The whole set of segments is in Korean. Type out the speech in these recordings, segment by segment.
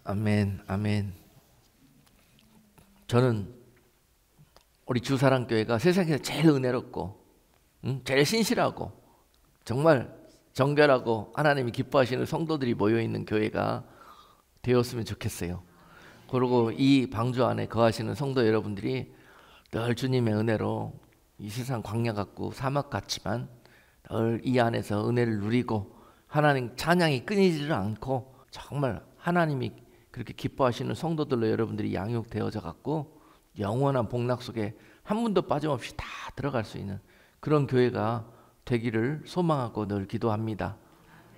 아멘, 아멘. 저는 우리 주사랑교회가 세상에서 제일 은혜롭고 제일 신실하고 정말 정결하고 하나님이 기뻐하시는 성도들이 모여있는 교회가 되었으면 좋겠어요. 그리고 이 방주 안에 거하시는 성도 여러분들이 늘 주님의 은혜로 이 세상 광야 같고 사막 같지만 늘 이 안에서 은혜를 누리고 하나님 찬양이 끊이지를 않고 정말 하나님이 그렇게 기뻐하시는 성도들로 여러분들이 양육되어져 갖고 영원한 복락 속에 한 분도 빠짐없이 다 들어갈 수 있는 그런 교회가 되기를 소망하고 늘 기도합니다.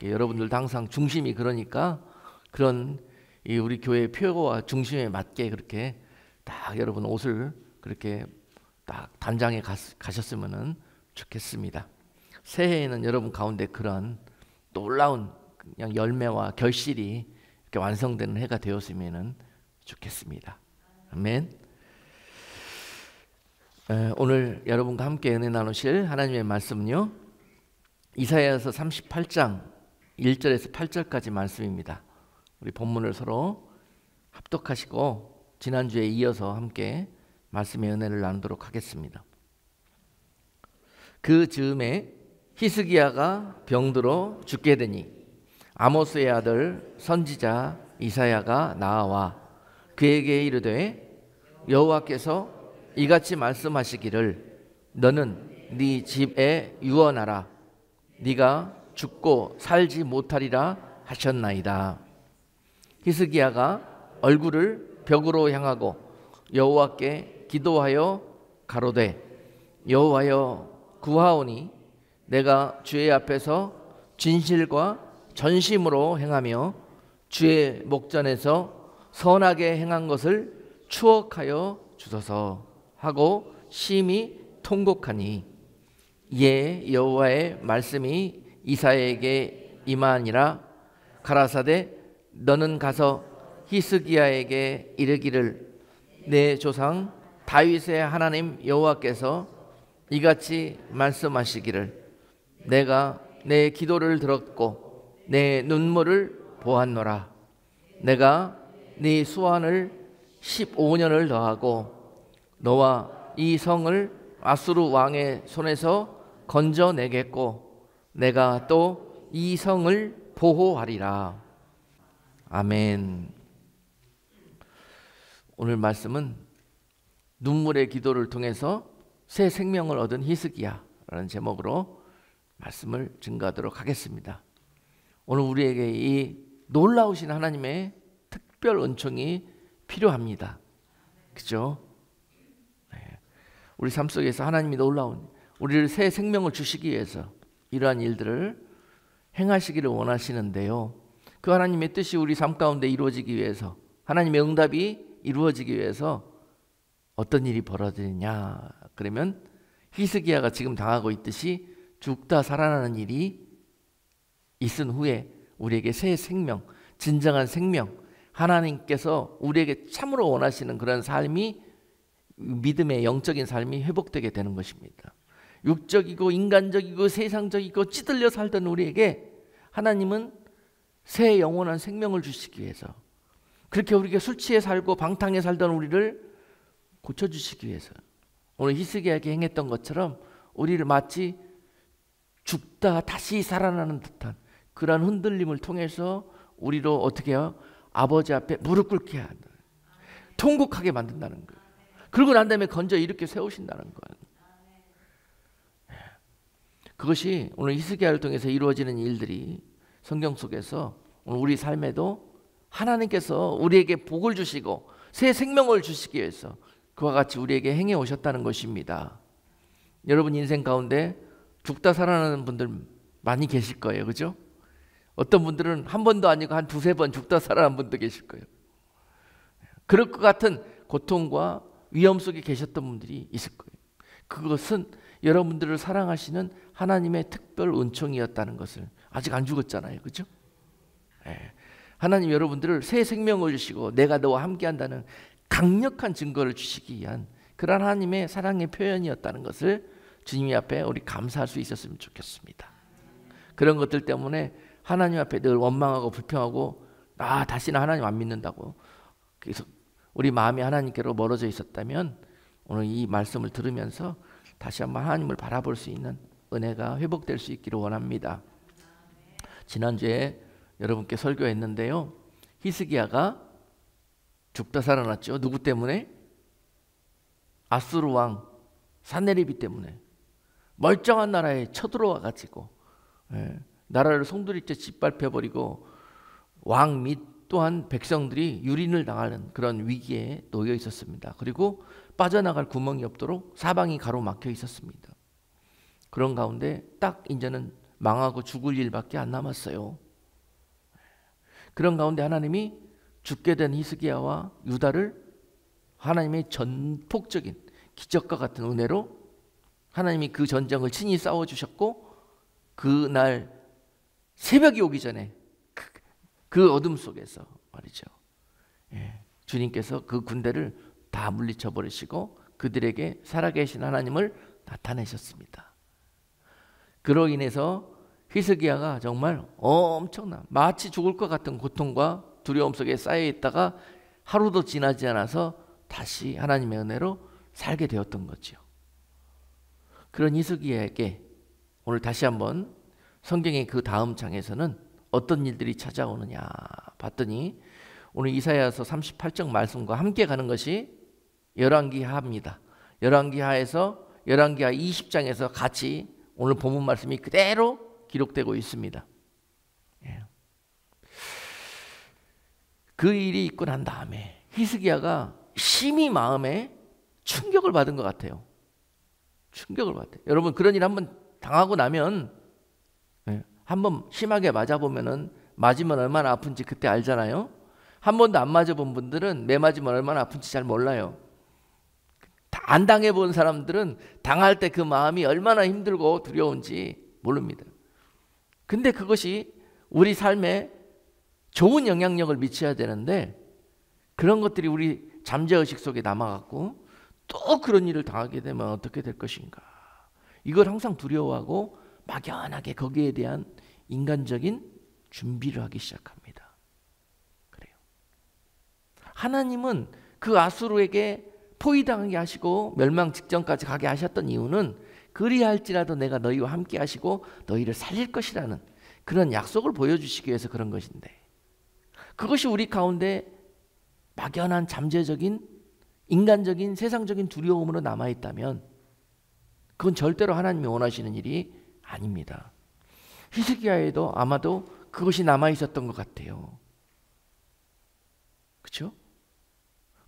여러분들도 항상 중심이 그러니까 그런 우리 교회의 표와 중심에 맞게 그렇게 딱 여러분 옷을 그렇게 딱 단장해 가셨으면 좋겠습니다. 새해에는 여러분 가운데 그런 놀라운 그냥 열매와 결실이 이렇게 완성되는 해가 되었으면 좋겠습니다. 아멘. 오늘 여러분과 함께 은혜 나누실 하나님의 말씀은요, 이사야서 38장 1절에서 8절까지 말씀입니다. 우리 본문을 서로 합독하시고 지난주에 이어서 함께 말씀의 은혜를 나누도록 하겠습니다. 그 즈음에 히스기야가 병들어 죽게 되니 아모스의 아들 선지자 이사야가 나와 그에게 이르되 여호와께서 이같이 말씀하시기를 너는 네 집에 유언하라. 네가 죽고 살지 못하리라 하셨나이다. 히스기야가 얼굴을 벽으로 향하고 여호와께 기도하여 가로되 여호와여 구하오니 내가 주의 앞에서 진실과 전심으로 행하며 주의 목전에서 선하게 행한 것을 추억하여 주소서 하고 심히 통곡하니 이에 여호와의 말씀이 이사야에게 임하니라. 가라사대 너는 가서 히스기야에게 이르기를 내 조상 다윗의 하나님 여호와께서 이같이 말씀하시기를 내가 내 기도를 들었고 내 눈물을 보았노라. 내가 네 수완을 15년을 더하고 너와 이 성을 아수르 왕의 손에서 건져내겠고 내가 또 이 성을 보호하리라. 아멘. 오늘 말씀은 눈물의 기도를 통해서 새 생명을 얻은 히스기야라는 제목으로 말씀을 증거하도록 하겠습니다. 오늘 우리에게 이 놀라우신 하나님의 특별 은총이 필요합니다. 그죠? 네. 우리 삶 속에서 하나님이 놀라운 우리를 새 생명을 주시기 위해서 이러한 일들을 행하시기를 원하시는데요, 그 하나님의 뜻이 우리 삶 가운데 이루어지기 위해서, 하나님의 응답이 이루어지기 위해서 어떤 일이 벌어지느냐 그러면 히스기야가 지금 당하고 있듯이 죽다 살아나는 일이 있은 후에 우리에게 새 생명, 진정한 생명, 하나님께서 우리에게 참으로 원하시는 그런 삶이, 믿음의 영적인 삶이 회복되게 되는 것입니다. 육적이고 인간적이고 세상적이고 찌들려 살던 우리에게 하나님은 새 영원한 생명을 주시기 위해서, 그렇게 우리가 술 취해 살고 방탕해 살던 우리를 고쳐주시기 위해서 오늘 히스기야에게 행했던 것처럼 우리를 마치 죽다 다시 살아나는 듯한 그러한 흔들림을 통해서 우리로 어떻게 해요? 아버지 앞에 무릎 꿇게 하는, 통곡하게 만든다는 거예요. 그러고 난 다음에 건져 일으켜 세우신다는 거예요. 그것이 오늘 히스기야를 통해서 이루어지는 일들이 성경 속에서 오늘 우리 삶에도 하나님께서 우리에게 복을 주시고 새 생명을 주시기 위해서 그와 같이 우리에게 행해 오셨다는 것입니다. 여러분 인생 가운데 죽다 살아나는 분들 많이 계실 거예요. 그죠? 어떤 분들은 한 번도 아니고 한 두세 번 죽다 살아난 분도 계실 거예요. 그럴 것 같은 고통과 위험 속에 계셨던 분들이 있을 거예요. 그것은 여러분들을 사랑하시는 하나님의 특별 은총이었다는 것을, 아직 안 죽었잖아요. 그죠? 네. 하나님 여러분들을 새 생명을 주시고 내가 너와 함께한다는 강력한 증거를 주시기 위한 그런 하나님의 사랑의 표현이었다는 것을 주님 앞에 우리 감사할 수 있었으면 좋겠습니다. 그런 것들 때문에 하나님 앞에 늘 원망하고 불평하고 다시는 하나님 안 믿는다고. 그래서 우리 마음이 하나님께로 멀어져 있었다면 오늘 이 말씀을 들으면서 다시 한번 하나님을 바라볼 수 있는 은혜가 회복될 수 있기를 원합니다. 지난주에 여러분께 설교했는데요. 히스기야가 죽다 살아났죠. 누구 때문에? 아수르 왕 산헤립이 때문에. 멀쩡한 나라에 쳐들어와 가지고 나라를 송두리째 짓밟혀버리고 왕 및 또한 백성들이 유린을 당하는 그런 위기에 놓여 있었습니다. 그리고 빠져나갈 구멍이 없도록 사방이 가로막혀 있었습니다. 그런 가운데 딱 이제는 망하고 죽을 일밖에 안 남았어요. 그런 가운데 하나님이 죽게 된 히스기야와 유다를 하나님의 전폭적인 기적과 같은 은혜로 하나님이 그 전쟁을 친히 싸워주셨고, 그날 새벽이 오기 전에 그 어둠 속에서 말이죠, 주님께서 그 군대를 다 물리쳐 버리시고 그들에게 살아계신 하나님을 나타내셨습니다. 그로 인해서 히스기야가 정말 엄청난, 마치 죽을 것 같은 고통과 두려움 속에 쌓여 있다가 하루도 지나지 않아서 다시 하나님의 은혜로 살게 되었던 거죠. 그런 히스기야에게 오늘 다시 한번 성경의 그 다음 장에서는 어떤 일들이 찾아오느냐 봤더니, 오늘 이사야서 38장 말씀과 함께 가는 것이 열왕기하입니다. 열왕기하에서 열왕기하 20장에서 같이 오늘 본문 말씀이 그대로 기록되고 있습니다. 그 일이 있고 난 다음에 히스기야가 심히 마음에 충격을 받은 것 같아요. 충격을 받아요. 여러분, 그런 일 한번 당하고 나면, 한번 심하게 맞아보면은 맞으면 얼마나 아픈지 그때 알잖아요. 한 번도 안 맞아본 분들은 매 맞으면 얼마나 아픈지 잘 몰라요. 안 당해본 사람들은 당할 때 그 마음이 얼마나 힘들고 두려운지 모릅니다. 근데 그것이 우리 삶에 좋은 영향력을 미쳐야 되는데, 그런 것들이 우리 잠재의식 속에 남아갖고 또 그런 일을 당하게 되면 어떻게 될 것인가, 이걸 항상 두려워하고 막연하게 거기에 대한 인간적인 준비를 하기 시작합니다. 그래요. 하나님은 그 아수르에게 포위당하게 하시고 멸망 직전까지 가게 하셨던 이유는, 그리할지라도 내가 너희와 함께 하시고 너희를 살릴 것이라는 그런 약속을 보여주시기 위해서 그런 것인데, 그것이 우리 가운데 막연한 잠재적인 인간적인 세상적인 두려움으로 남아있다면 그건 절대로 하나님이 원하시는 일이 아닙니다. 히스기야에도 아마도 그것이 남아있었던 것 같아요. 그렇죠?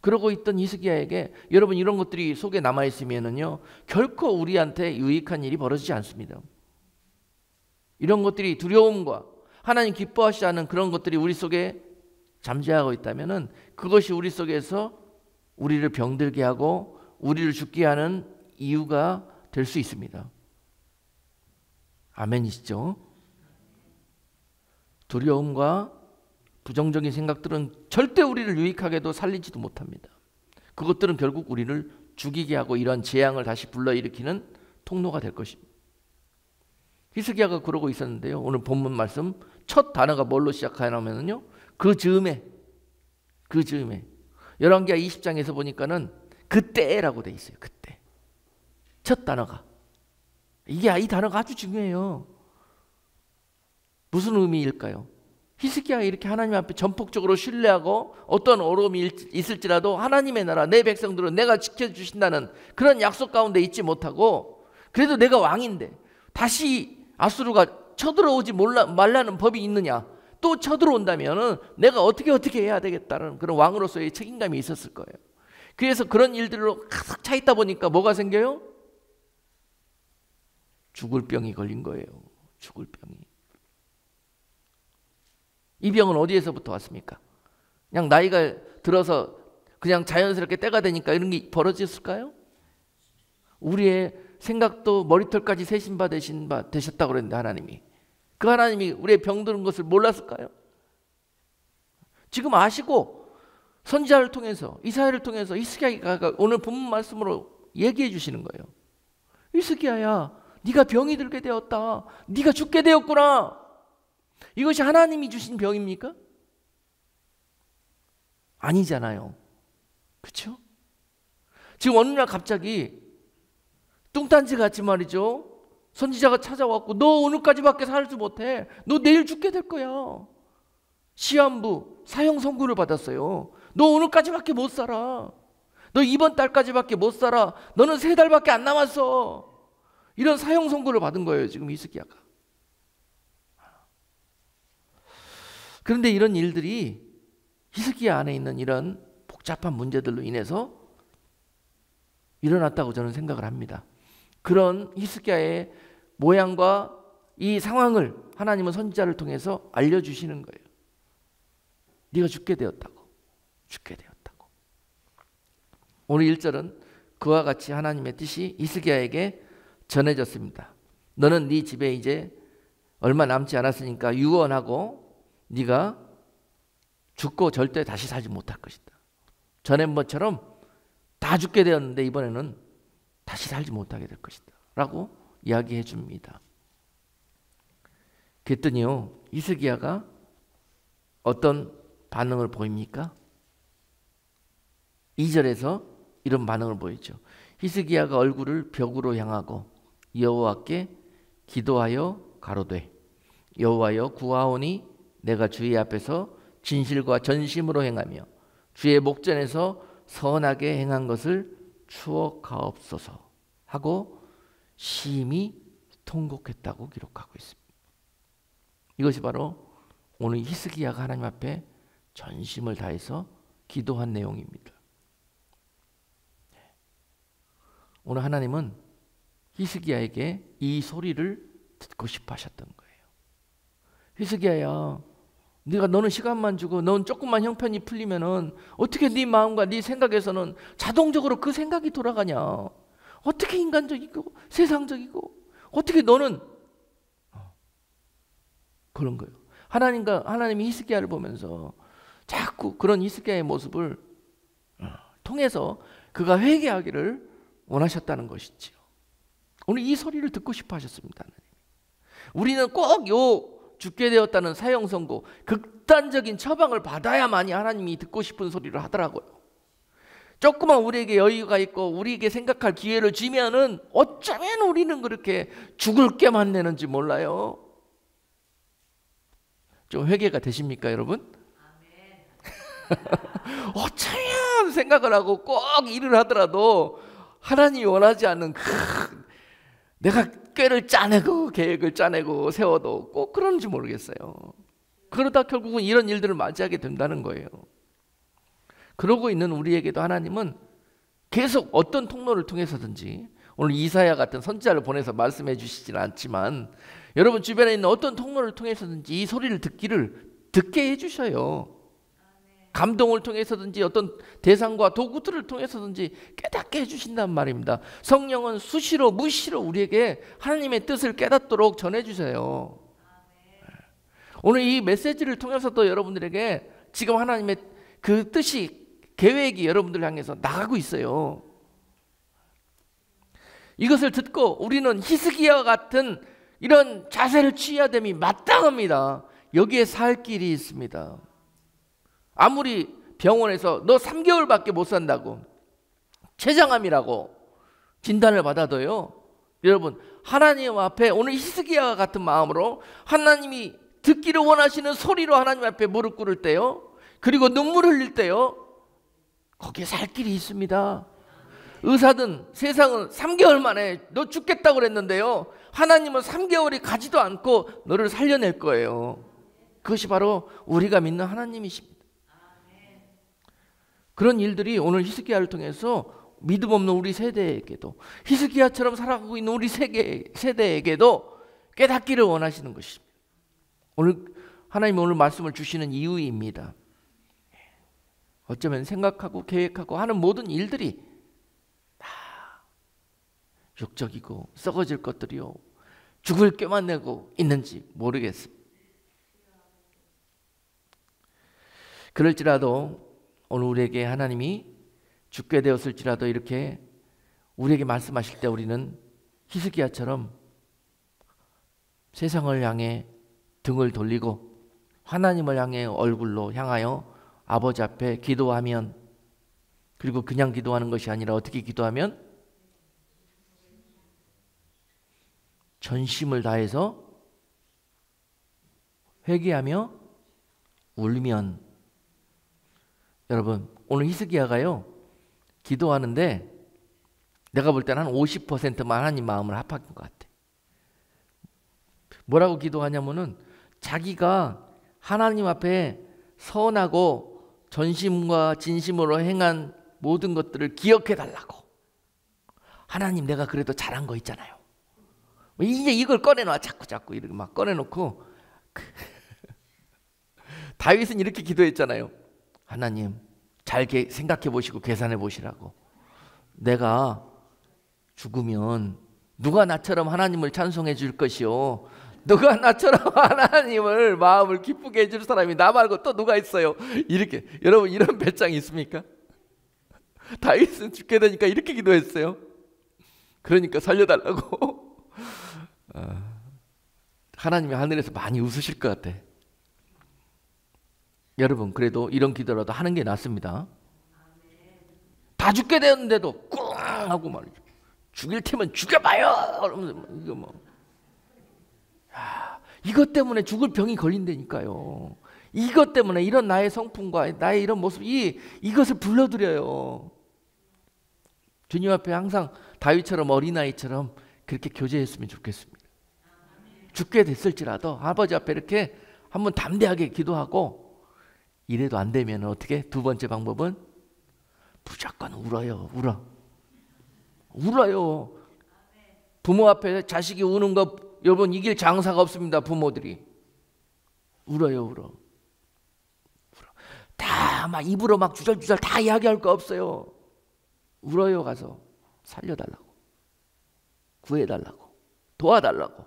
그러고 있던 히스기야에게, 여러분, 이런 것들이 속에 남아있으면은요, 결코 우리한테 유익한 일이 벌어지지 않습니다. 이런 것들이 두려움과 하나님 기뻐하시지 않은 그런 것들이 우리 속에 잠재하고 있다면은 그것이 우리 속에서 우리를 병들게 하고 우리를 죽게 하는 이유가 될 수 있습니다. 아멘이시죠? 두려움과 부정적인 생각들은 절대 우리를 유익하게도 살리지도 못합니다. 그것들은 결국 우리를 죽이게 하고 이런 재앙을 다시 불러일으키는 통로가 될 것입니다. 히스기야가 그러고 있었는데요, 오늘 본문 말씀 첫 단어가 뭘로 시작하냐면요, 그 즈음에 열왕기하 20장에서 보니까는 그때라고 돼 있어요. 그때 첫 단어가, 이 단어가 아주 중요해요. 무슨 의미일까요? 히스기야가 이렇게 하나님 앞에 전폭적으로 신뢰하고 어떤 어려움이 있을지라도 하나님의 나라, 내 백성들은 내가 지켜주신다는 그런 약속 가운데 있지 못하고, 그래도 내가 왕인데 다시 아수르가 쳐들어오지 말라는 법이 있느냐, 또 쳐들어온다면 내가 어떻게 해야 되겠다는 그런 왕으로서의 책임감이 있었을 거예요. 그래서 그런 일들로 가득 차 있다 보니까 뭐가 생겨요? 죽을 병이 걸린 거예요. 죽을 병이. 이 병은 어디에서부터 왔습니까? 그냥 나이가 들어서 그냥 자연스럽게 때가 되니까 이런 게 벌어졌을까요? 우리의 생각도 머리털까지 세신 바 되셨다고 그랬는데, 하나님이, 그 하나님이 우리의 병드는 것을 몰랐을까요? 지금 아시고 선지자를 통해서, 이사야를 통해서 히스기야가 오늘 본문 말씀으로 얘기해 주시는 거예요. 히스기야야, 네가 병이 들게 되었다. 네가 죽게 되었구나. 이것이 하나님이 주신 병입니까? 아니잖아요. 그렇죠? 지금 어느 날 갑자기 뚱딴지 같이 말이죠. 선지자가 찾아왔고 너 오늘까지밖에 살지 못해. 너 내일 죽게 될 거야. 시한부 사형 선고를 받았어요. 너 오늘까지밖에 못 살아. 너 이번 달까지밖에 못 살아. 너는 3달밖에 안 남았어. 이런 사형 선고를 받은 거예요, 지금 히스기야가. 그런데 이런 일들이 히스기야 안에 있는 이런 복잡한 문제들로 인해서 일어났다고 저는 생각을 합니다. 그런 히스기야의 모양과 이 상황을 하나님은 선지자를 통해서 알려주시는 거예요. 네가 죽게 되었다고. 죽게 되었다고. 오늘 1절은 그와 같이 하나님의 뜻이 히스기야에게 전해졌습니다. 너는 네 집에 이제 얼마 남지 않았으니까 유언하고 네가 죽고 절대 다시 살지 못할 것이다. 전에번처럼 다 죽게 되었는데 이번에는 다시 살지 못하게 될 것이다 라고 이야기해 줍니다. 그랬더니요, 히스기야가 어떤 반응을 보입니까? 2절에서 이런 반응을 보이죠. 히스기야가 얼굴을 벽으로 향하고 여호와께 기도하여 가로되 여호와여 구하오니 내가 주의 앞에서 진실과 전심으로 행하며 주의 목전에서 선하게 행한 것을 추억하옵소서 하고 심히 통곡했다고 기록하고 있습니다. 이것이 바로 오늘 히스기야가 하나님 앞에 전심을 다해서 기도한 내용입니다. 오늘 하나님은 히스기야에게 이 소리를 듣고 싶어 하셨던 거예요. 히스기야야, 너는 시간만 주고 넌 조금만 형편이 풀리면은 어떻게 네 마음과 네 생각에서는 자동적으로 그 생각이 돌아가냐? 어떻게 인간적이고 세상적이고 어떻게 너는 그런 거예요. 하나님이 히스기야를 보면서 자꾸 그런 히스기야의 모습을 통해서 그가 회개하기를 원하셨다는 것이지요. 오늘 이 소리를 듣고 싶어 하셨습니다. 하나님. 우리는 꼭 죽게 되었다는 사형 선고, 극단적인 처방을 받아야만이 하나님이 듣고 싶은 소리를 하더라고요. 조금만 우리에게 여유가 있고 우리에게 생각할 기회를 주면은 어쩌면 우리는 그렇게 죽을 게 만내는지 몰라요. 좀 회개가 되십니까, 여러분? 어쩌면 생각을 하고 꼭 일을 하더라도 하나님이 원하지 않는 내가 꾀를 짜내고 계획을 짜내고 세워도 꼭 그런지 모르겠어요. 그러다 결국은 이런 일들을 맞이하게 된다는 거예요. 그러고 있는 우리에게도 하나님은 계속 어떤 통로를 통해서든지, 오늘 이사야 같은 선지자를 보내서 말씀해 주시지는 않지만 여러분 주변에 있는 어떤 통로를 통해서든지 이 소리를 듣게 해주셔요. 감동을 통해서든지 어떤 대상과 도구들을 통해서든지 깨닫게 해주신단 말입니다. 성령은 수시로 무시로 우리에게 하나님의 뜻을 깨닫도록 전해주세요. 오늘 이 메시지를 통해서도 여러분들에게 지금 하나님의 그 뜻이, 계획이 여러분들 향해서 나가고 있어요. 이것을 듣고 우리는 히스기야와 같은 이런 자세를 취해야 됨이 마땅합니다. 여기에 살 길이 있습니다. 아무리 병원에서 너 3개월밖에 못 산다고 췌장암이라고 진단을 받아도요, 여러분 하나님 앞에 오늘 히스기야와 같은 마음으로 하나님이 듣기를 원하시는 소리로 하나님 앞에 무릎 꿇을 때요, 그리고 눈물 흘릴 때요, 거기에 살 길이 있습니다. 의사든 세상은 3개월 만에 너 죽겠다고 그랬는데요, 하나님은 3개월이 가지도 않고 너를 살려낼 거예요. 그것이 바로 우리가 믿는 하나님이십니다. 그런 일들이 오늘 히스기야를 통해서 믿음 없는 우리 세대에게도, 히스기야처럼 살아가고 있는 우리 세대에게도 깨닫기를 원하시는 것입니다. 오늘 하나님이 오늘 말씀을 주시는 이유입니다. 어쩌면 생각하고 계획하고 하는 모든 일들이 다 육적이고 썩어질 것들이요, 죽을 꾀만 내고 있는지 모르겠습니다. 그럴지라도 오늘 우리에게 하나님이 죽게 되었을지라도 이렇게 우리에게 말씀하실 때 우리는 히스기야처럼 세상을 향해 등을 돌리고 하나님을 향해 얼굴로 향하여 아버지 앞에 기도하면, 그리고 그냥 기도하는 것이 아니라 어떻게 기도하면 전심을 다해서 회개하며 울면. 여러분, 오늘 히스기야가요 기도하는데 내가 볼 때는 한 50%만 하나님 마음을 합한 것 같아. 뭐라고 기도하냐면은 자기가 하나님 앞에 선하고 전심과 진심으로 행한 모든 것들을 기억해 달라고. 하나님, 내가 그래도 잘한 거 있잖아요. 이제 이걸 꺼내놔. 자꾸 이렇게 막 꺼내놓고. 다윗은 이렇게 기도했잖아요. 하나님, 잘 생각해 보시고 계산해 보시라고. 내가 죽으면 누가 나처럼 하나님을 찬송해 줄 것이요, 누가 나처럼 하나님을 마음을 기쁘게 해줄 사람이 나 말고 또 누가 있어요? 이렇게. 여러분, 이런 배짱이 있습니까? 다윗은 죽게 되니까 이렇게 기도했어요. 그러니까 살려달라고. 하나님이 하늘에서 많이 웃으실 것 같아. 여러분, 그래도 이런 기도라도 하는 게 낫습니다. 다 죽게 되었는데도 꿍 하고 말이죠. 죽일 테면 죽여봐요. 그러면서 이거 뭐. 이것 때문에 죽을 병이 걸린다니까요. 이것 때문에 이런 나의 성품과 나의 이런 모습, 이것을 불러들여요. 주님 앞에 항상 다윗처럼 어린아이처럼 그렇게 교제했으면 좋겠습니다. 죽게 됐을지라도 아버지 앞에 이렇게 한번 담대하게 기도하고, 이래도 안 되면 어떻게? 두 번째 방법은 무조건 울어요. 울어요. 부모 앞에 자식이 우는 거 여러분 이길 장사가 없습니다. 부모들이 울어요. 다 막 입으로 막 주절주절 다 이야기할 거 없어요. 울어요. 가서 살려달라고, 구해달라고, 도와달라고.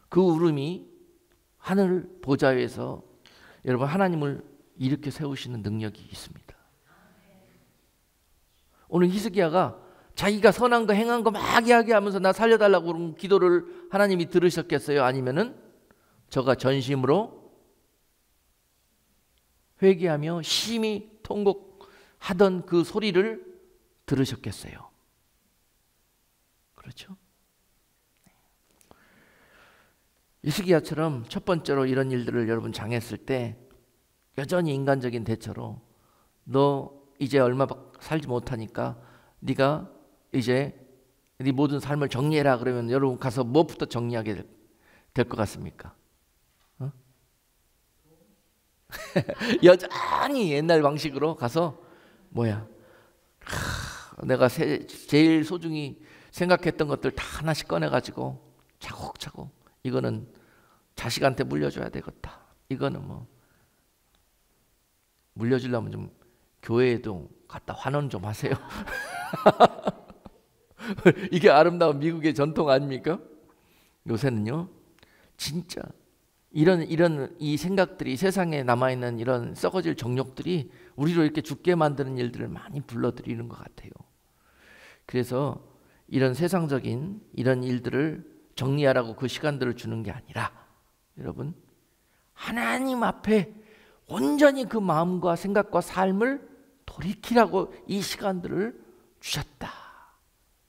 그 울음이 하늘 보좌 위에서 여러분 하나님을 일으켜 세우시는 능력이 있습니다. 오늘 히스기야가 자기가 선한 거 행한 거 막 이야기하면서 나 살려달라고 그런 기도를 하나님이 들으셨겠어요? 아니면은 저가 전심으로 회개하며 심히 통곡하던 그 소리를 들으셨겠어요? 그렇죠? 히스기야처럼 첫 번째로 이런 일들을 여러분 당했을 때 여전히 인간적인 대처로 너 이제 얼마 살지 못하니까 네가 이제 네 모든 삶을 정리해라 그러면 여러분 가서 무엇부터 정리하게 될 것 같습니까? 어? 여전히 옛날 방식으로 가서 내가 제일 소중히 생각했던 것들 다 하나씩 꺼내가지고 차곡차곡 이거는 자식한테 물려줘야 되겠다. 이거는 뭐 물려주려면 좀 교회에도 갖다 환원 좀 하세요. 이게 아름다운 미국의 전통 아닙니까? 요새는요, 진짜 이런 이 생각들이 세상에 남아있는 이런 썩어질 정욕들이 우리로 이렇게 죽게 만드는 일들을 많이 불러들이는 것 같아요. 그래서 이런 세상적인 이런 일들을 정리하라고 그 시간들을 주는 게 아니라 여러분 하나님 앞에 온전히 그 마음과 생각과 삶을 돌이키라고 이 시간들을 주셨다.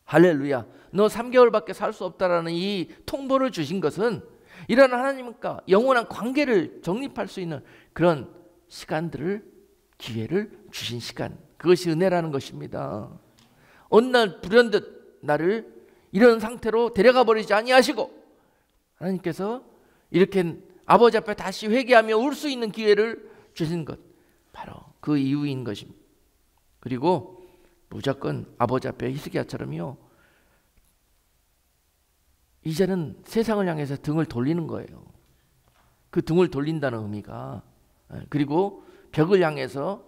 할렐루야. 너 3개월밖에 살 수 없다라는 이 통보를 주신 것은 이런 하나님과 영원한 관계를 정립할 수 있는 그런 시간들을, 기회를 주신 시간, 그것이 은혜라는 것입니다. 어느 날 불현듯 나를 이런 상태로 데려가 버리지 아니하시고 하나님께서 이렇게 아버지 앞에 다시 회개하며 울 수 있는 기회를 주신 것, 바로 그 이유인 것입니다. 그리고 무조건 아버지 앞에 히스기야처럼요, 이제는 세상을 향해서 등을 돌리는 거예요. 그 등을 돌린다는 의미가, 그리고 벽을 향해서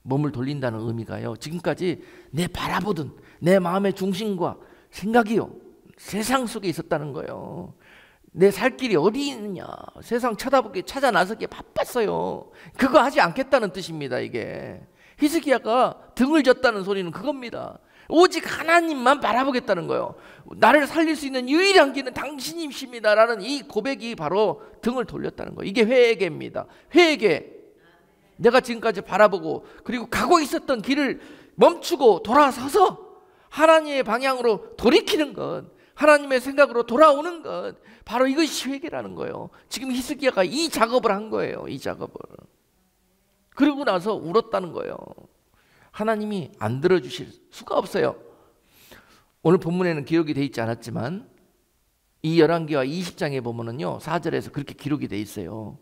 몸을 돌린다는 의미가요, 지금까지 내 바라보던 내 마음의 중심과 생각이요 세상 속에 있었다는 거예요. 내 살 길이 어디 있느냐, 세상 쳐다보기 찾아 나서기에 바빴어요. 그거 하지 않겠다는 뜻입니다. 이게 히스기야가 등을 졌다는 소리는 그겁니다. 오직 하나님만 바라보겠다는 거예요. 나를 살릴 수 있는 유일한 길은 당신이십니다라는 이 고백이 바로 등을 돌렸다는 거예요. 이게 회개입니다. 회개. 내가 지금까지 바라보고 그리고 가고 있었던 길을 멈추고 돌아서서 하나님의 방향으로 돌이키는 것, 하나님의 생각으로 돌아오는 것, 바로 이것이 회개라는 거예요. 지금 히스기야가 이 작업을 한 거예요. 이 작업을. 그러고 나서 울었다는 거예요. 하나님이 안 들어주실 수가 없어요. 오늘 본문에는 기록이 되어 있지 않았지만 이 열왕기와 20장에 보면은요 4절에서 그렇게 기록이 되어 있어요.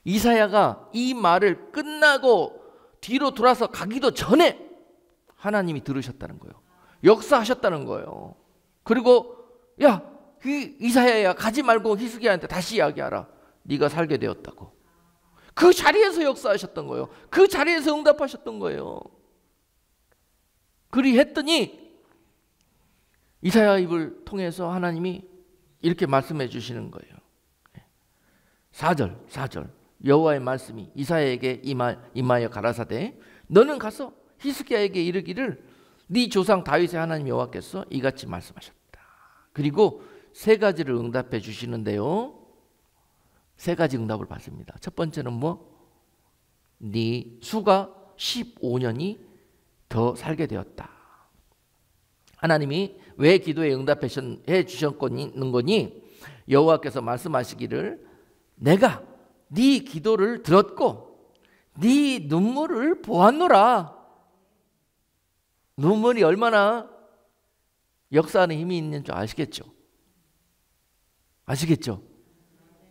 이사야가 이 말을 끝나고 뒤로 돌아서 가기도 전에 하나님이 들으셨다는 거예요. 역사하셨다는 거예요. 그리고 야 이사야야 가지 말고 히스기야한테 다시 이야기하라. 네가 살게 되었다고. 그 자리에서 역사하셨던 거예요. 그 자리에서 응답하셨던 거예요. 그리했더니 이사야 입을 통해서 하나님이 이렇게 말씀해 주시는 거예요. 4절 여호와의 말씀이 이사야에게 임하여 가라사대 너는 가서 히스기야에게 이르기를 네 조상 다윗의 하나님 여호와께서 이같이 말씀하셨다. 그리고 세 가지를 응답해 주시는데요. 세 가지 응답을 받습니다. 첫 번째는 뭐? 네 수가 15년이 더 살게 되었다. 하나님이 왜 기도에 응답해 주셨는 거니? 여호와께서 말씀하시기를 내가 네 기도를 들었고 네 눈물을 보았노라. 눈물이 얼마나 역사하는 힘이 있는 줄 아시겠죠? 아시겠죠?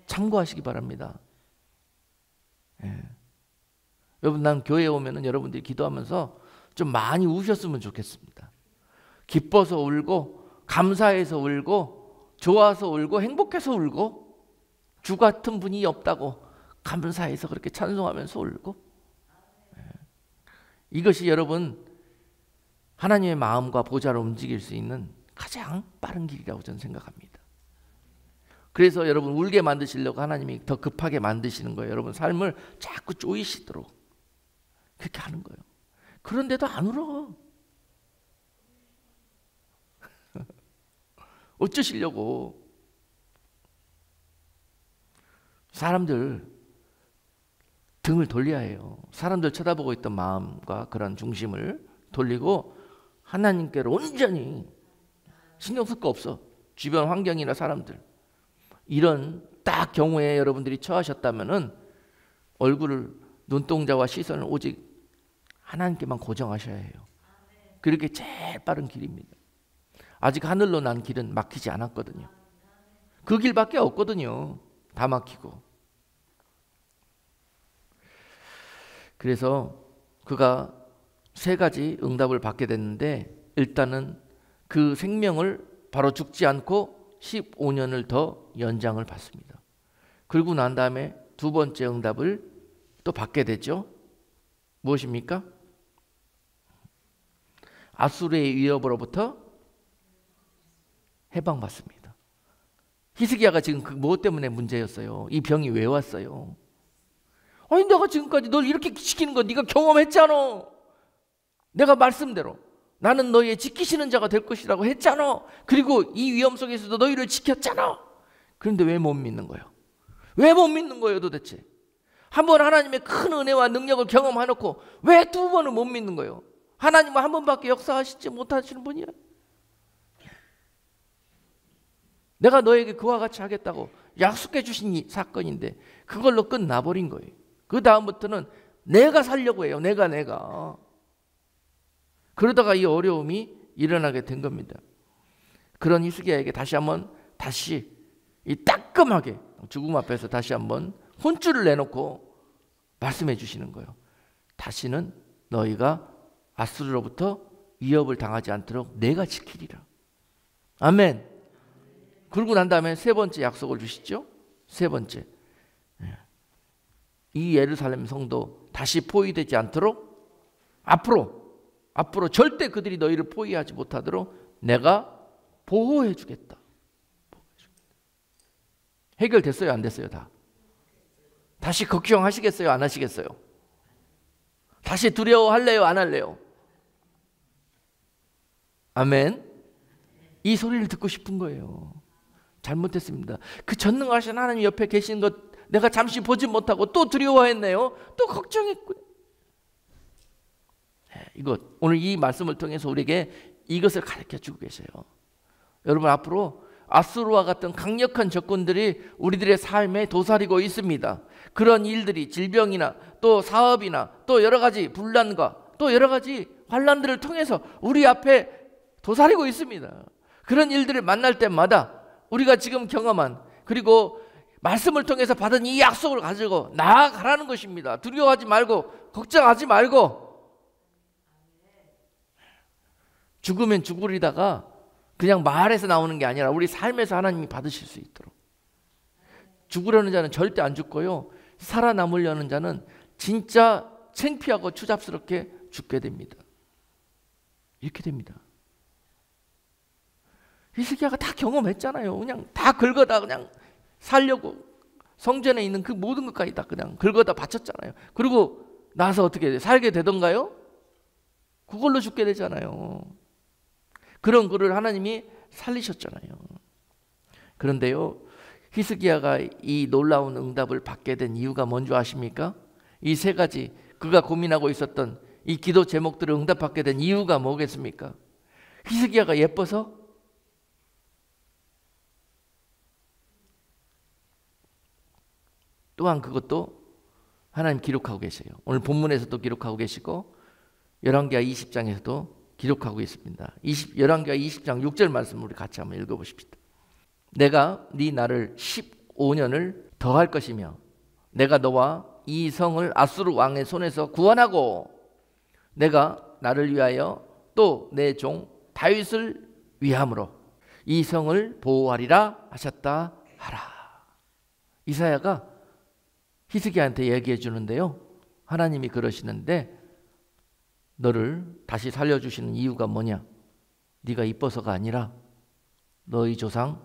참고하시기 바랍니다. 예. 여러분, 난 교회에 오면은 여러분들이 기도하면서 좀 많이 우셨으면 좋겠습니다. 기뻐서 울고, 감사해서 울고, 좋아서 울고, 행복해서 울고, 주 같은 분이 없다고 감사해서 그렇게 찬송하면서 울고. 예. 이것이 여러분 하나님의 마음과 보좌를 움직일 수 있는 가장 빠른 길이라고 저는 생각합니다. 그래서 여러분 울게 만드시려고 하나님이 더 급하게 만드시는 거예요. 여러분 삶을 자꾸 쪼이시도록 그렇게 하는 거예요. 그런데도 안 울어. 어쩌시려고. 사람들 등을 돌려야 해요. 사람들 쳐다보고 있던 마음과 그런 중심을 돌리고 하나님께로 온전히 신경 쓸 거 없어. 주변 환경이나 사람들. 이런 딱 경우에 여러분들이 처하셨다면은 얼굴을 눈동자와 시선을 오직 하나님께만 고정하셔야 해요. 그렇게 제일 빠른 길입니다. 아직 하늘로 난 길은 막히지 않았거든요. 그 길밖에 없거든요. 다 막히고. 그래서 그가 세 가지 응답을 받게 됐는데 일단은 그 생명을 바로 죽지 않고 15년을 더 연장을 받습니다. 그리고 난 다음에 두 번째 응답을 또 받게 되죠. 무엇입니까? 아수르의 위협으로부터 해방받습니다. 히스기야가 지금 그 무엇 때문에 문제였어요? 이 병이 왜 왔어요? 아니 내가 지금까지 널 이렇게 시키는 거 네가 경험했잖아. 내가 말씀대로 나는 너희의 지키시는 자가 될 것이라고 했잖아. 그리고 이 위험 속에서도 너희를 지켰잖아. 그런데 왜 못 믿는 거예요? 왜 못 믿는 거예요 도대체? 한 번 하나님의 큰 은혜와 능력을 경험해놓고 왜 두 번은 못 믿는 거예요? 하나님은 한 번밖에 역사하시지 못하시는 분이야. 내가 너에게 그와 같이 하겠다고 약속해 주신 이 사건인데 그걸로 끝나버린 거예요. 그 다음부터는 내가 살려고 해요. 내가. 그러다가 이 어려움이 일어나게 된 겁니다. 그런 히스기야에게 다시 이 따끔하게 죽음 앞에서 다시 한번 혼쭐을 내놓고 말씀해 주시는 거예요. 다시는 너희가 아수르로부터 위협을 당하지 않도록 내가 지키리라. 아멘. 그러고 난 다음에 세 번째 약속을 주시죠. 세 번째, 이 예루살렘 성도 다시 포위되지 않도록 앞으로 절대 그들이 너희를 포위하지 못하도록 내가 보호해 주겠다. 해결됐어요? 안 됐어요? 다시 걱정하시겠어요? 안 하시겠어요? 다시 두려워할래요? 안 할래요? 아멘. 이 소리를 듣고 싶은 거예요. 잘못했습니다. 그 전능하신 하나님 옆에 계신 것 내가 잠시 보지 못하고 또 두려워했네요. 또 걱정했고요. 오늘 이 말씀을 통해서 우리에게 이것을 가르쳐주고 계세요. 여러분, 앞으로 아수르와 같은 강력한 적군들이 우리들의 삶에 도사리고 있습니다. 그런 일들이 질병이나 또 사업이나 또 여러 가지 분란과 또 여러 가지 환란들을 통해서 우리 앞에 도사리고 있습니다. 그런 일들을 만날 때마다 우리가 지금 경험한, 그리고 말씀을 통해서 받은 이 약속을 가지고 나아가라는 것입니다. 두려워하지 말고 걱정하지 말고, 죽으면 죽으리다가 그냥 말에서 나오는 게 아니라 우리 삶에서 하나님이 받으실 수 있도록. 죽으려는 자는 절대 안 죽고요, 살아남으려는 자는 진짜 창피하고 추잡스럽게 죽게 됩니다. 이렇게 됩니다. 히스기야가 다 경험했잖아요. 그냥 다 긁어다 그냥 살려고 성전에 있는 그 모든 것까지 다 그냥 긁어다 바쳤잖아요. 그리고 나서 어떻게 살게 되던가요? 그걸로 죽게 되잖아요. 그런 그를 하나님이 살리셨잖아요. 그런데요, 히스기야가 이 놀라운 응답을 받게 된 이유가 뭔지 아십니까? 이 세 가지 그가 고민하고 있었던 이 기도 제목들을 응답받게 된 이유가 뭐겠습니까? 히스기야가 예뻐서? 또한 그것도 하나님 기록하고 계세요. 오늘 본문에서도 기록하고 계시고 열왕기하 20장에서도 기록하고 있습니다. 열왕기하 20장 6절 말씀 우리 같이 한번 읽어보십시다. 내가 네 날을 15년을 더할 것이며 내가 너와 이 성을 아수르 왕의 손에서 구원하고 내가 나를 위하여 또 내 종 다윗을 위함으로 이 성을 보호하리라 하셨다 하라. 이사야가 히스기야한테 얘기해 주는데요, 하나님이 그러시는데 너를 다시 살려주시는 이유가 뭐냐? 네가 이뻐서가 아니라 너희 조상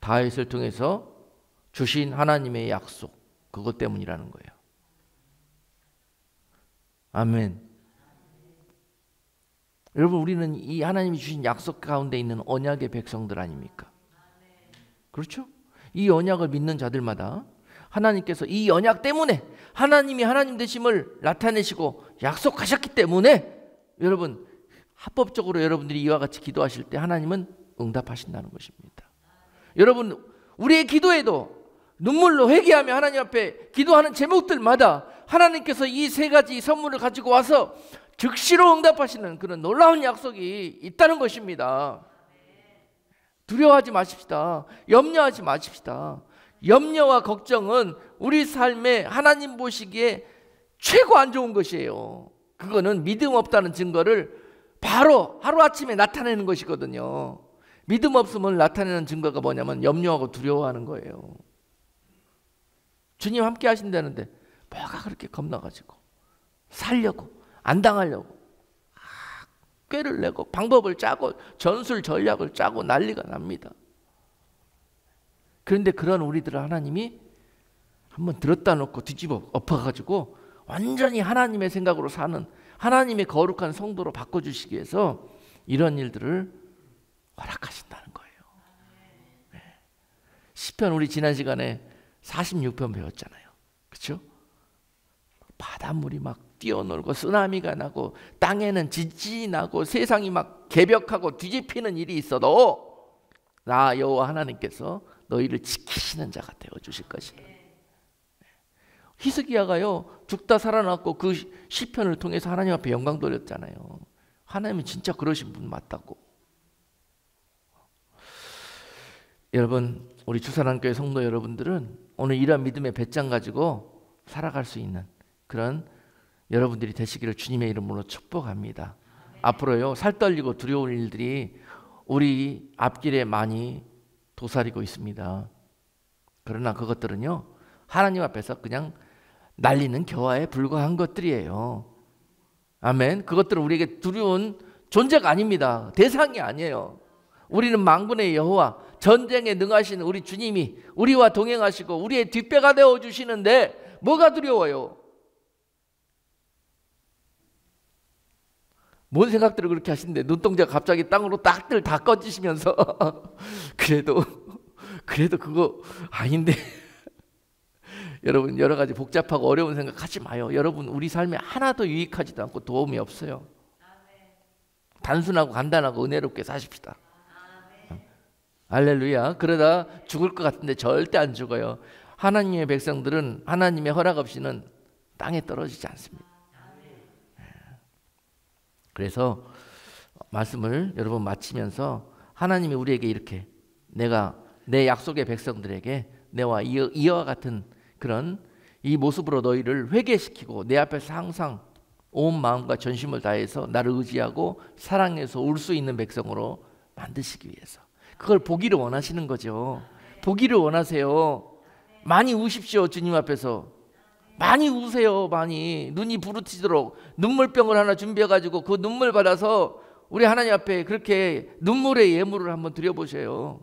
다윗을 통해서 주신 하나님의 약속, 그것 때문이라는 거예요. 아멘. 여러분, 우리는 이 하나님이 주신 약속 가운데 있는 언약의 백성들 아닙니까? 그렇죠? 이 언약을 믿는 자들마다 하나님께서 이 언약 때문에 하나님이 하나님 되심을 나타내시고 약속하셨기 때문에 여러분, 합법적으로 여러분들이 이와 같이 기도하실 때 하나님은 응답하신다는 것입니다. 여러분, 우리의 기도에도 눈물로 회개하며 하나님 앞에 기도하는 제목들마다 하나님께서 이 세 가지 선물을 가지고 와서 즉시로 응답하시는 그런 놀라운 약속이 있다는 것입니다. 두려워하지 마십시다. 염려하지 마십시다. 염려와 걱정은 우리 삶에 하나님 보시기에 최고 안 좋은 것이에요. 그거는 믿음 없다는 증거를 바로 하루아침에 나타내는 것이거든요. 믿음 없음을 나타내는 증거가 뭐냐면 염려하고 두려워하는 거예요. 주님 함께 하신다는데 뭐가 그렇게 겁나가지고 살려고 안 당하려고 꾀를 내고 방법을 짜고 전술 전략을 짜고 난리가 납니다. 그런데 그런 우리들을 하나님이 한번 들었다 놓고 뒤집어 엎어가지고 완전히 하나님의 생각으로 사는 하나님의 거룩한 성도로 바꿔주시기 위해서 이런 일들을 허락하신다는 거예요. 네. 시편 우리 지난 시간에 46편 배웠잖아요. 그렇죠? 바닷물이 막 뛰어놀고 쓰나미가 나고 땅에는 지진이 나고 세상이 막 개벽하고 뒤집히는 일이 있어도 나 여호와 하나님께서 너희를 지키시는 자가 되어주실 것이다. 히스기야가요 죽다 살아났고 그 시편을 통해서 하나님 앞에 영광 돌렸잖아요. 하나님은 진짜 그러신 분 맞다고. 여러분, 우리 주사랑교회 성도 여러분들은 오늘 이러한 믿음의 배짱 가지고 살아갈 수 있는 그런 여러분들이 되시기를 주님의 이름으로 축복합니다. 앞으로요 살 떨리고 두려운 일들이 우리 앞길에 많이 도사리고 있습니다. 그러나 그것들은요 하나님 앞에서 그냥 날리는 겨와에 불과한 것들이에요. 아멘. 그것들은 우리에게 두려운 존재가 아닙니다. 대상이 아니에요. 우리는 만군의 여호와 전쟁에 능하신 우리 주님이 우리와 동행하시고 우리의 뒷배가 되어주시는데 뭐가 두려워요? 뭔 생각들을 그렇게 하시는데 눈동자가 갑자기 땅으로 딱들 다 꺼지시면서 그래도 그거 아닌데 여러분 여러 가지 복잡하고 어려운 생각하지 마요. 여러분 우리 삶에 하나도 유익하지도 않고 도움이 없어요. 단순하고 간단하고 은혜롭게 사십시다. 할렐루야. 그러다 죽을 것 같은데 절대 안 죽어요. 하나님의 백성들은 하나님의 허락 없이는 땅에 떨어지지 않습니다. 그래서 말씀을 여러분 마치면서 하나님이 우리에게 이렇게 내가 내 약속의 백성들에게 내와 이와 같은 그런 이 모습으로 너희를 회개시키고 내 앞에서 항상 온 마음과 전심을 다해서 나를 의지하고 사랑해서 울 수 있는 백성으로 만드시기 위해서 그걸 보기를 원하시는 거죠. 보기를 원하세요. 많이 우십시오. 주님 앞에서 많이 우세요. 많이 눈이 부르짖도록 눈물병을 하나 준비해가지고 그 눈물 받아서 우리 하나님 앞에 그렇게 눈물의 예물을 한번 드려보세요.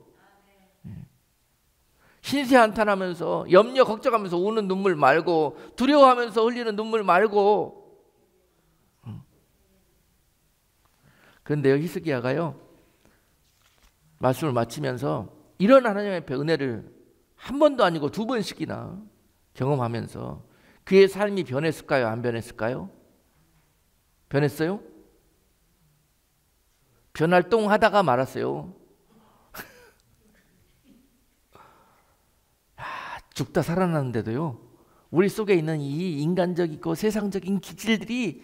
신세한탄하면서 염려 걱정하면서 우는 눈물 말고 두려워하면서 흘리는 눈물 말고. 그런데요 히스기야가요 말씀을 마치면서 이런 하나님 앞에 은혜를 한 번도 아니고 두 번씩이나 경험하면서 그의 삶이 변했을까요? 안 변했을까요? 변했어요? 변활동하다가 말았어요. 죽다 살아났는데도요 우리 속에 있는 이 인간적이고 세상적인 기질들이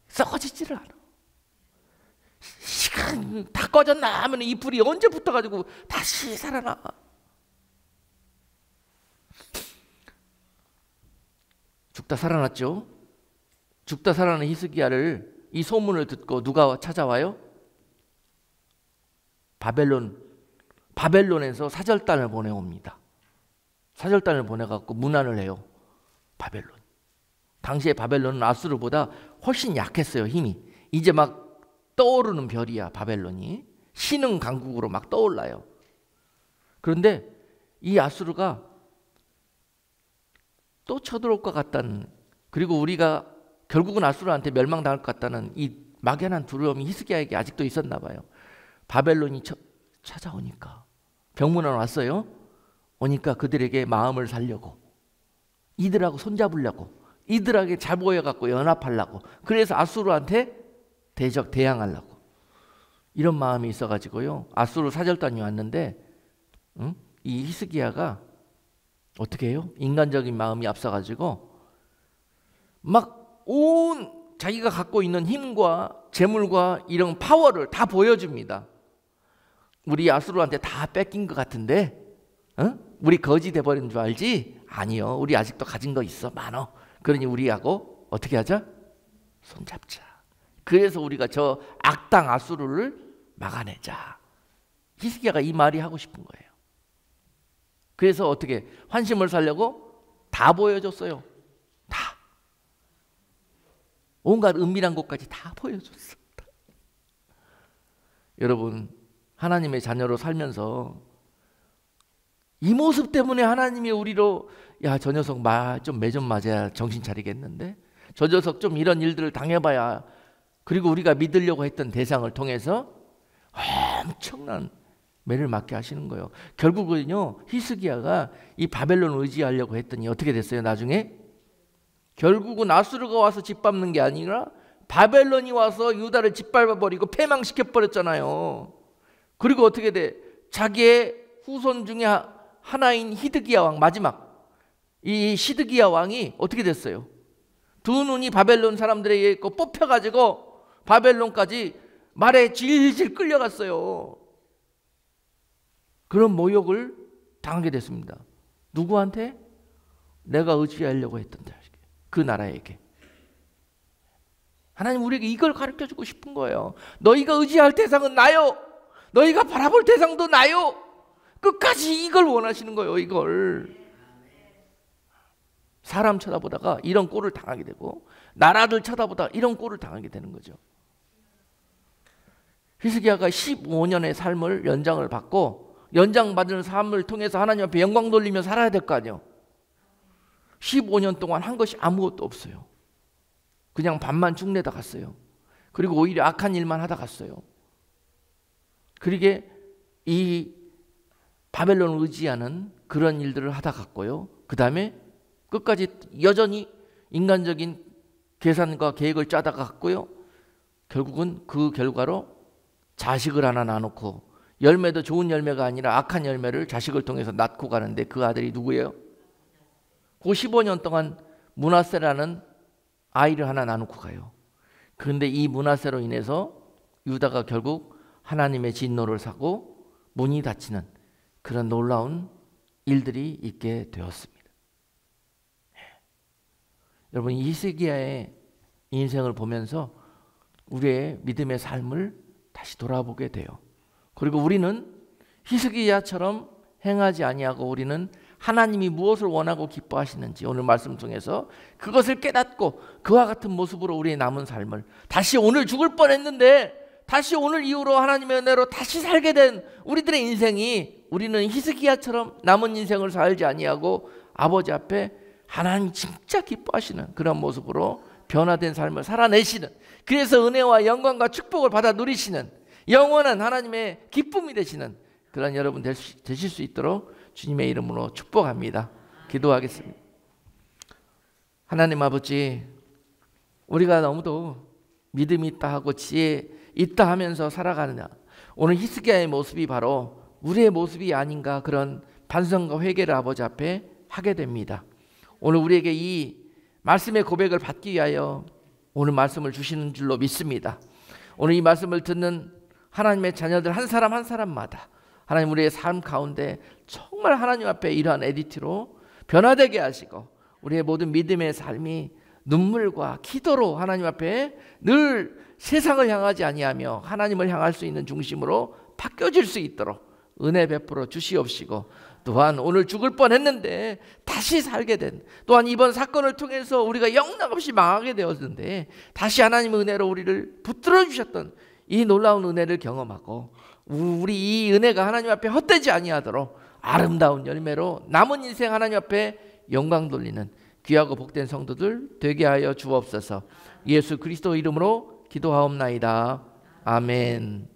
썩어지지를 않아. 시간 다 꺼졌나 하면 이 불이 언제 붙어가지고 다시 살아나. 죽다 살아났죠. 죽다 살아난 히스기야를 이 소문을 듣고 누가 찾아와요? 바벨론에서 사절단을 보내옵니다. 사절단을 보내갖고 문안을 해요. 바벨론. 당시에 바벨론은 아수르보다 훨씬 약했어요. 힘이. 이제 막 떠오르는 별이야. 바벨론이 신흥 강국으로 막 떠올라요. 그런데 이 아수르가 또 쳐들어올 것 같다는, 그리고 우리가 결국은 아수르한테 멸망당할 것 같다는 이 막연한 두려움이 히스기야에게 아직도 있었나 봐요. 바벨론이 찾아오니까 병문안 왔어요. 오니까 그들에게 마음을 살려고, 이들하고 손잡으려고, 이들에게 잘 보여갖고 연합하려고, 그래서 아수르한테 대항하려고 이런 마음이 있어가지고요 아수르 사절단이 왔는데 이 히스기야가 어떻게 해요? 인간적인 마음이 앞서가지고 막 온 자기가 갖고 있는 힘과 재물과 이런 파워를 다 보여줍니다. 우리 아수르한테 다 뺏긴 것 같은데 우리 거지 돼버린 줄 알지? 아니요, 우리 아직도 가진 거 있어, 많어. 그러니 우리하고 어떻게 하자? 손잡자. 그래서 우리가 저 악당 아수르를 막아내자. 히스기야가 이 말이 하고 싶은 거예요. 그래서 어떻게 환심을 살려고 다 보여줬어요. 다. 온갖 은밀한 곳까지 다 보여줬어. 여러분, 하나님의 자녀로 살면서 이 모습 때문에 하나님이 우리로 야, 저 녀석 좀 매 좀 맞아야 정신 차리겠는데, 저 녀석 좀 이런 일들을 당해봐야, 그리고 우리가 믿으려고 했던 대상을 통해서 엄청난 매를 맞게 하시는 거예요. 결국은요 히스기야가 이 바벨론을 의지하려고 했더니 어떻게 됐어요? 나중에 결국은 아수르가 와서 짓밟는 게 아니라 바벨론이 와서 유다를 짓밟아버리고 패망시켜버렸잖아요. 그리고 어떻게 돼? 자기의 후손 중에 하나인 히드기야 왕, 마지막 이 시드기야 왕이 어떻게 됐어요? 두 눈이 바벨론 사람들에게 있고 뽑혀가지고 바벨론까지 말에 질질 끌려갔어요. 그런 모욕을 당하게 됐습니다. 누구한테? 내가 의지하려고 했던 그 나라에게. 하나님 우리에게 이걸 가르쳐주고 싶은 거예요. 너희가 의지할 대상은 나요. 너희가 바라볼 대상도 나요. 끝까지 이걸 원하시는 거예요. 이걸. 사람 쳐다보다가 이런 꼴을 당하게 되고, 나라들 쳐다보다가 이런 꼴을 당하게 되는 거죠. 히스기야가 15년의 삶을 연장을 받고, 연장받은 삶을 통해서 하나님 앞에 영광 돌리며 살아야 될 거 아니에요. 15년 동안 한 것이 아무것도 없어요. 그냥 밥만 쭉 내다 갔어요. 그리고 오히려 악한 일만 하다 갔어요. 그러게 이 바벨론을 의지하는 그런 일들을 하다 갔고요. 그 다음에 끝까지 여전히 인간적인 계산과 계획을 짜다가 갔고요. 결국은 그 결과로 자식을 하나 낳아놓고 열매도 좋은 열매가 아니라 악한 열매를 자식을 통해서 낳고 가는데 그 아들이 누구예요? 그 15년 동안 므낫세라는 아이를 하나 낳아놓고 가요. 그런데 이 므낫세로 인해서 유다가 결국 하나님의 진노를 사고 문이 닫히는 그런 놀라운 일들이 있게 되었습니다. 여러분, 이 히스기야의 인생을 보면서 우리의 믿음의 삶을 다시 돌아보게 돼요. 그리고 우리는 히스기야처럼 행하지 아니하고 우리는 하나님이 무엇을 원하고 기뻐하시는지 오늘 말씀 통해서 그것을 깨닫고 그와 같은 모습으로 우리의 남은 삶을 다시 오늘 죽을 뻔했는데 다시 오늘 이후로 하나님의 은혜로 다시 살게 된 우리들의 인생이 우리는 히스기야처럼 남은 인생을 살지 아니하고 아버지 앞에 하나님 진짜 기뻐하시는 그런 모습으로 변화된 삶을 살아내시는, 그래서 은혜와 영광과 축복을 받아 누리시는 영원한 하나님의 기쁨이 되시는 그런 여러분 되실 수 있도록 주님의 이름으로 축복합니다. 기도하겠습니다. 하나님 아버지, 우리가 너무도 믿음이 있다 하고 지혜 있다 하면서 살아가느냐, 오늘 히스기야의 모습이 바로 우리의 모습이 아닌가 그런 반성과 회개를 아버지 앞에 하게 됩니다. 오늘 우리에게 이 말씀의 고백을 받기 위하여 오늘 말씀을 주시는 줄로 믿습니다. 오늘 이 말씀을 듣는 하나님의 자녀들 한 사람 한 사람마다 하나님 우리의 삶 가운데 정말 하나님 앞에 이러한 에디티로 변화되게 하시고 우리의 모든 믿음의 삶이 눈물과 기도로 하나님 앞에 늘 세상을 향하지 아니하며 하나님을 향할 수 있는 중심으로 바뀌어질 수 있도록 은혜 베풀어 주시옵시고, 또한 오늘 죽을 뻔했는데 다시 살게 된, 또한 이번 사건을 통해서 우리가 영락없이 망하게 되었는데 다시 하나님의 은혜로 우리를 붙들어 주셨던 이 놀라운 은혜를 경험하고 우리 이 은혜가 하나님 앞에 헛되지 아니하도록 아름다운 열매로 남은 인생 하나님 앞에 영광 돌리는 귀하고 복된 성도들 되게 하여 주옵소서. 예수 그리스도 이름으로 기도하옵나이다. 아멘.